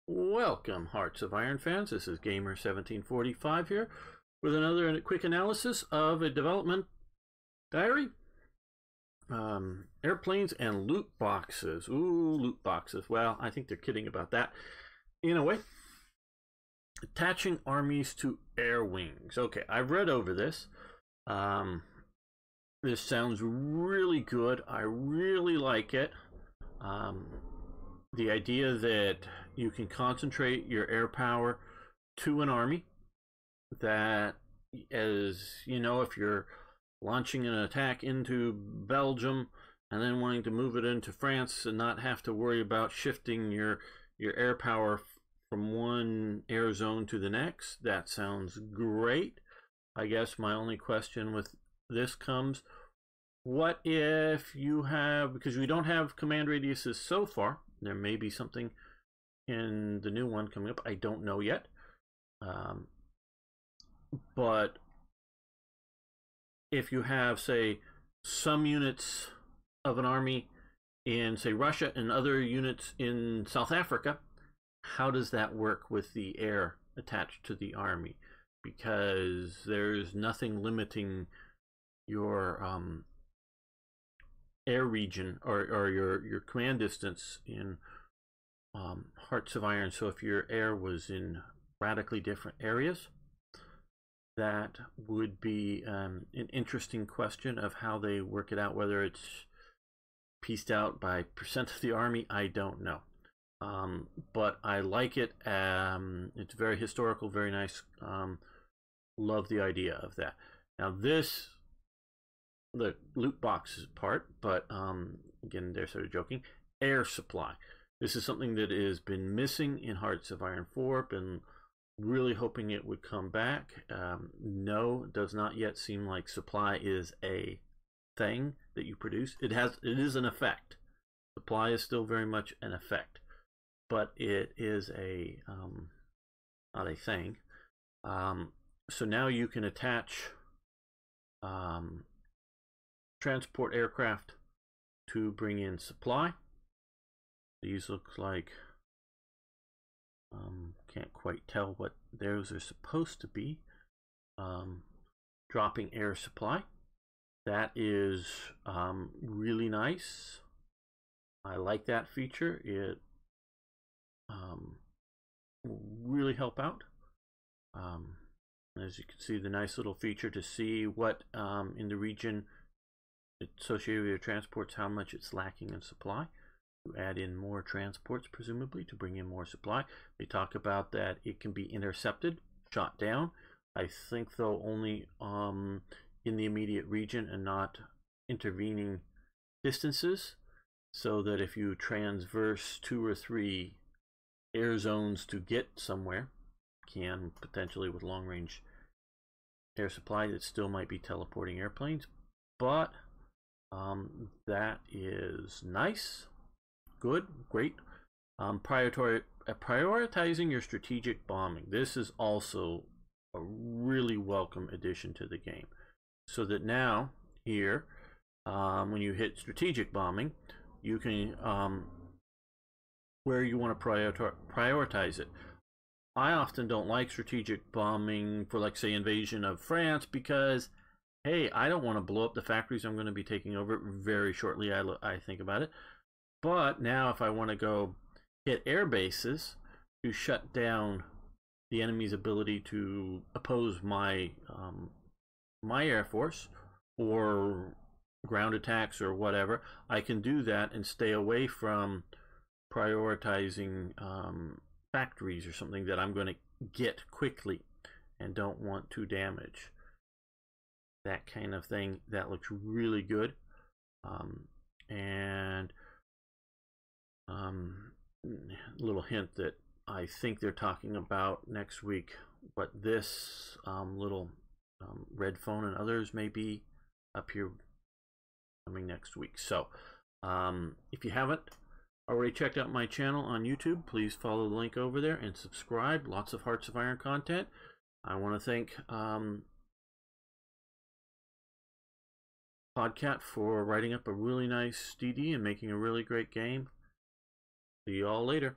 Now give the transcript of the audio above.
Welcome, Hearts of Iron fans. This is Gamer1745 here with another quick analysis of a development diary. Airplanes and loot boxes. Ooh, loot boxes. Well, I think they're kidding about that in a way. Attaching armies to air wings. Okay, I've read over this. This sounds really good. I really like it. The idea that you can concentrate your air power to an army, that, as you know, if you're launching an attack into Belgium and then wanting to move it into France and not have to worry about shifting your air power from one air zone to the next, that sounds great. I guess my only question with this comes, what if you have, because we don't have command radiuses so far, there may be something in the new one coming up, I don't know yet, but if you have, say, some units of an army in, say, Russia and other units in South Africa, how does that work with the air attached to the army? Because there's nothing limiting your air region or your command distance in Hearts of Iron. So if your air was in radically different areas, that would be an interesting question of how they work it out. Whether it's pieced out by percent of the army, I don't know. But I like it. It's very historical, very nice. Love the idea of that. Now this, the loot boxes part, but again, they're sort of joking. Air supply. This is something that has been missing in Hearts of Iron 4. Been really hoping it would come back. No, it does not yet seem like supply is a thing that you produce. It is an effect. Supply is still very much an effect, but it is a not a thing. So now you can attach transport aircraft to bring in supply. These look like, can't quite tell what those are supposed to be. Dropping air supply. That is really nice. I like that feature. It will really help out. As you can see, the nice little feature to see what in the region associated with your transports, how much it's lacking in supply. To add in more transports, presumably, to bring in more supply. They talk about that it can be intercepted, shot down. I think, though, only in the immediate region and not intervening distances, so that if you transverse 2 or 3 air zones to get somewhere, can potentially with long-range air supply, that still might be teleporting airplanes. But that is nice. Good, great. Prioritizing your strategic bombing. This is also a really welcome addition to the game. So that now, here, when you hit strategic bombing, you can, where you want to prioritize it. I often don't like strategic bombing for, like, say, invasion of France, because, hey, I don't want to blow up the factories I'm going to be taking over very shortly. I think about it. But now if I want to go hit air bases to shut down the enemy's ability to oppose my my air force or ground attacks or whatever, I can do that and stay away from prioritizing factories or something that I'm going to get quickly and don't want to damage. That kind of thing. That looks really good. And little hint that I think they're talking about next week, what this little red phone and others may be up here coming next week. So if you haven't already checked out my channel on YouTube, please follow the link over there and subscribe. Lots of Hearts of Iron content. I want to thank Podcat for writing up a really nice DD and making a really great game. See you all later.